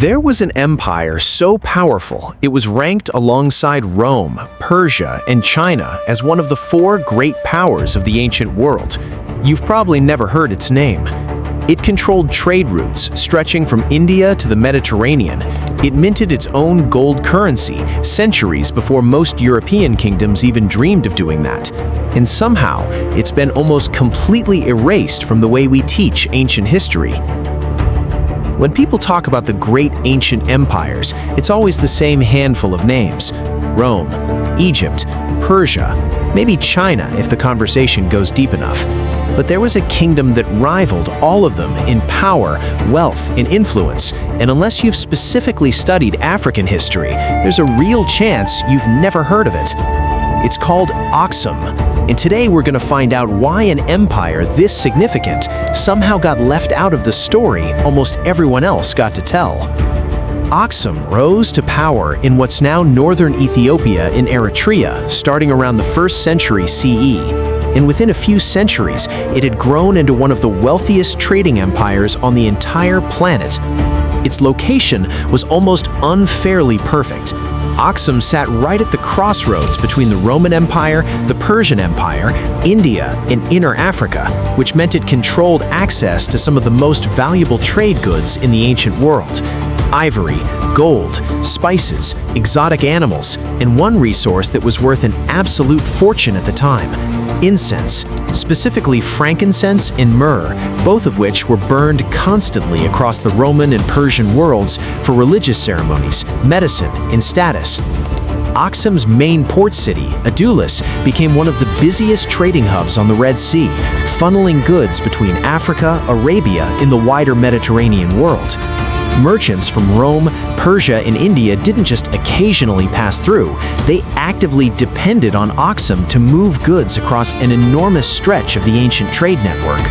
There was an empire so powerful it was ranked alongside Rome, Persia, and China as one of the four great powers of the ancient world. You've probably never heard its name. It controlled trade routes stretching from India to the Mediterranean. It minted its own gold currency centuries before most European kingdoms even dreamed of doing that. And somehow, it's been almost completely erased from the way we teach ancient history. When people talk about the great ancient empires, it's always the same handful of names: Rome, Egypt, Persia, maybe China if the conversation goes deep enough. But there was a kingdom that rivaled all of them in power, wealth, and influence, and unless you've specifically studied African history, there's a real chance you've never heard of it. It's called Aksum, and today we're going to find out why an empire this significant somehow got left out of the story almost everyone else got to tell. Aksum rose to power in what's now northern Ethiopia in Eritrea, starting around the 1st century CE. And within a few centuries, it had grown into one of the wealthiest trading empires on the entire planet. Its location was almost unfairly perfect. Aksum sat right at the crossroads between the Roman Empire, the Persian Empire, India, and Inner Africa, which meant it controlled access to some of the most valuable trade goods in the ancient world: ivory, gold, spices, exotic animals, and one resource that was worth an absolute fortune at the time: incense, specifically frankincense and myrrh, both of which were burned constantly across the Roman and Persian worlds for religious ceremonies, medicine, and status. Aksum's main port city, Adulis, became one of the busiest trading hubs on the Red Sea, funneling goods between Africa, Arabia, and the wider Mediterranean world. Merchants from Rome, Persia, and India didn't just occasionally pass through, they actively depended on Aksum to move goods across an enormous stretch of the ancient trade network.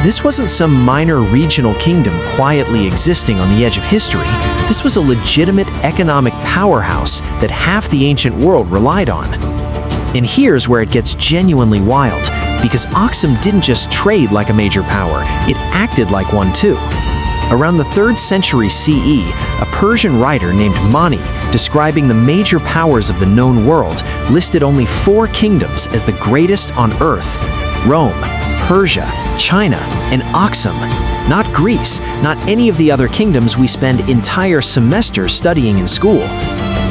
This wasn't some minor regional kingdom quietly existing on the edge of history. This was a legitimate economic powerhouse that half the ancient world relied on. And here's where it gets genuinely wild, because Aksum didn't just trade like a major power, it acted like one too. Around the 3rd century CE, a Persian writer named Mani, describing the major powers of the known world, listed only 4 kingdoms as the greatest on earth: Rome, Persia, China, and Aksum. Not Greece, not any of the other kingdoms we spend entire semesters studying in school.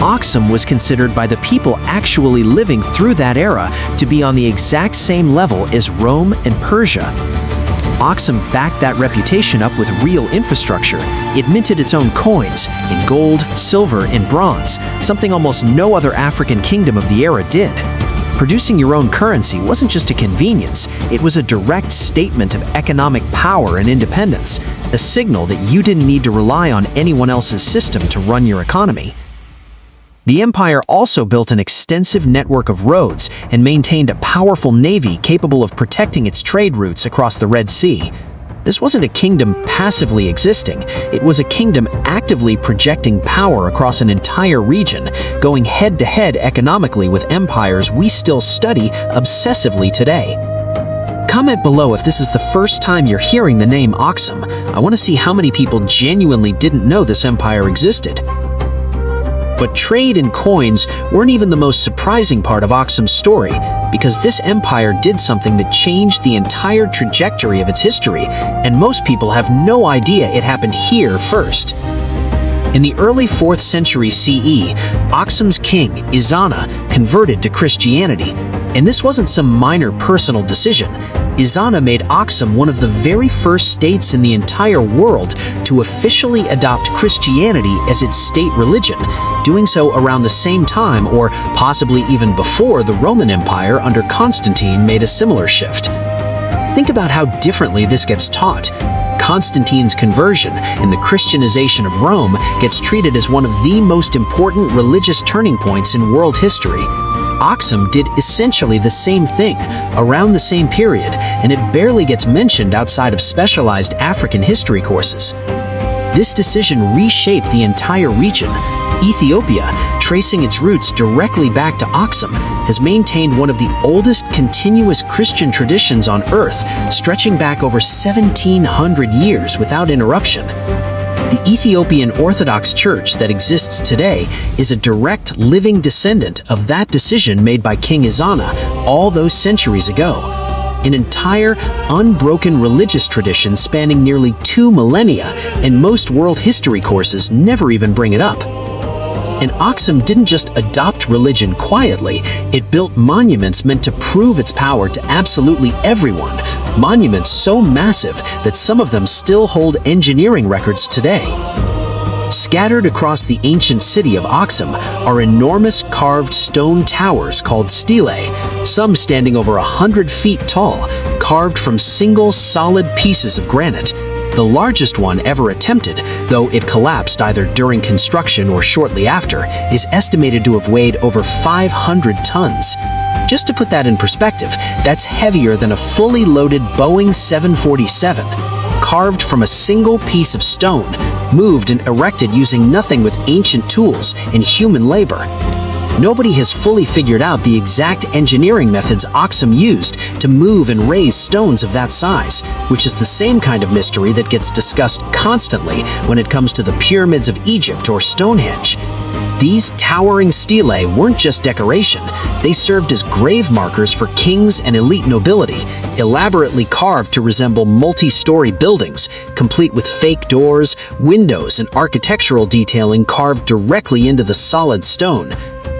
Aksum was considered by the people actually living through that era to be on the exact same level as Rome and Persia. Aksum backed that reputation up with real infrastructure. It minted its own coins in gold, silver, and bronze, something almost no other African kingdom of the era did. Producing your own currency wasn't just a convenience, it was a direct statement of economic power and independence, a signal that you didn't need to rely on anyone else's system to run your economy. The empire also built an extensive network of roads and maintained a powerful navy capable of protecting its trade routes across the Red Sea. This wasn't a kingdom passively existing, it was a kingdom actively projecting power across an entire region, going head-to-head economically with empires we still study obsessively today. Comment below if this is the first time you're hearing the name Aksum. I want to see how many people genuinely didn't know this empire existed. But trade and coins weren't even the most surprising part of Aksum's story, because this empire did something that changed the entire trajectory of its history, and most people have no idea it happened here first. In the early 4th century CE, Aksum's king, Ezana, converted to Christianity, and this wasn't some minor personal decision. Ezana made Aksum one of the very first states in the entire world to officially adopt Christianity as its state religion, doing so around the same time, or possibly even before, the Roman Empire under Constantine made a similar shift. Think about how differently this gets taught. Constantine's conversion and the Christianization of Rome gets treated as one of the most important religious turning points in world history. Aksum did essentially the same thing around the same period, and it barely gets mentioned outside of specialized African history courses. This decision reshaped the entire region. Ethiopia, tracing its roots directly back to Aksum, has maintained one of the oldest continuous Christian traditions on Earth, stretching back over 1,700 years without interruption. The Ethiopian Orthodox Church that exists today is a direct living descendant of that decision made by King Ezana all those centuries ago. An entire, unbroken religious tradition spanning nearly 2 millennia, and most world history courses never even bring it up. And Aksum didn't just adopt religion quietly, it built monuments meant to prove its power to absolutely everyone, monuments so massive that some of them still hold engineering records today. Scattered across the ancient city of Aksum are enormous carved stone towers called stelae, some standing over 100 feet tall, carved from single solid pieces of granite. The largest one ever attempted, though it collapsed either during construction or shortly after, is estimated to have weighed over 500 tons. Just to put that in perspective, that's heavier than a fully loaded Boeing 747, carved from a single piece of stone, moved and erected using nothing but ancient tools and human labor. Nobody has fully figured out the exact engineering methods Aksum used to move and raise stones of that size, which is the same kind of mystery that gets discussed constantly when it comes to the pyramids of Egypt or Stonehenge. These towering stelae weren't just decoration, they served as grave markers for kings and elite nobility, elaborately carved to resemble multi-story buildings, complete with fake doors, windows, and architectural detailing carved directly into the solid stone.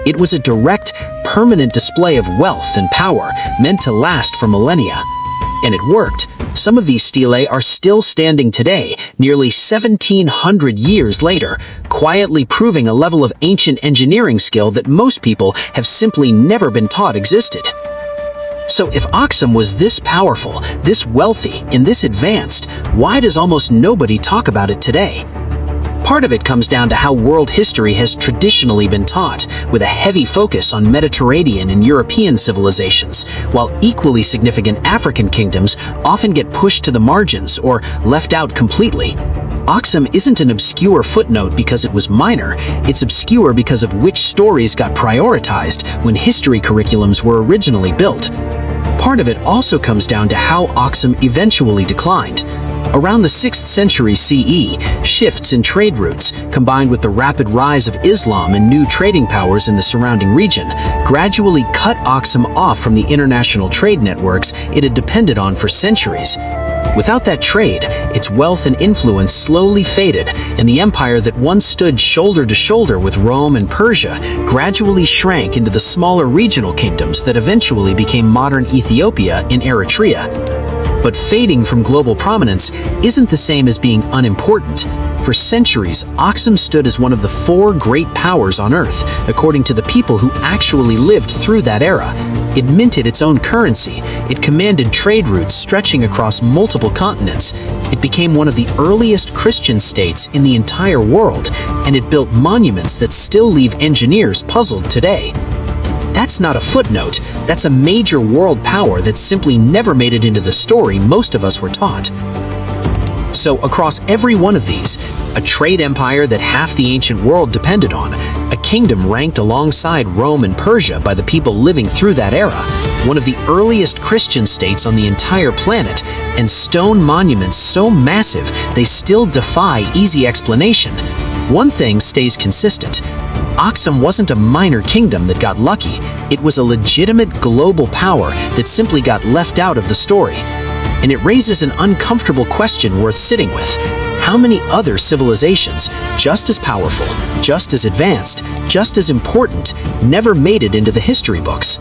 It was a direct, permanent display of wealth and power meant to last for millennia. And it worked. Some of these stelae are still standing today, nearly 1,700 years later, quietly proving a level of ancient engineering skill that most people have simply never been taught existed. So if Aksum was this powerful, this wealthy, and this advanced, why does almost nobody talk about it today? Part of it comes down to how world history has traditionally been taught, with a heavy focus on Mediterranean and European civilizations, while equally significant African kingdoms often get pushed to the margins or left out completely. Aksum isn't an obscure footnote because it was minor, it's obscure because of which stories got prioritized when history curriculums were originally built. Part of it also comes down to how Aksum eventually declined. Around the 6th century CE, shifts in trade routes, combined with the rapid rise of Islam and new trading powers in the surrounding region, gradually cut Aksum off from the international trade networks it had depended on for centuries. Without that trade, its wealth and influence slowly faded, and the empire that once stood shoulder to shoulder with Rome and Persia gradually shrank into the smaller regional kingdoms that eventually became modern Ethiopia and Eritrea. But fading from global prominence isn't the same as being unimportant. For centuries, Aksum stood as one of the 4 great powers on Earth, according to the people who actually lived through that era. It minted its own currency, it commanded trade routes stretching across multiple continents, it became one of the earliest Christian states in the entire world, and it built monuments that still leave engineers puzzled today. That's not a footnote, that's a major world power that simply never made it into the story most of us were taught. So across every one of these, a trade empire that half the ancient world depended on, a kingdom ranked alongside Rome and Persia by the people living through that era, one of the earliest Christian states on the entire planet, and stone monuments so massive they still defy easy explanation. One thing stays consistent. Aksum wasn't a minor kingdom that got lucky, it was a legitimate global power that simply got left out of the story. And it raises an uncomfortable question worth sitting with. How many other civilizations, just as powerful, just as advanced, just as important, never made it into the history books?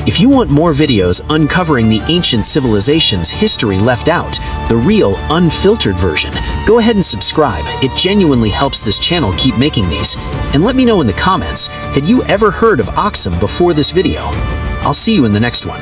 If you want more videos uncovering the ancient civilizations history left out, the real, unfiltered version, go ahead and subscribe. It genuinely helps this channel keep making these. And let me know in the comments, had you ever heard of Aksum before this video? I'll see you in the next one.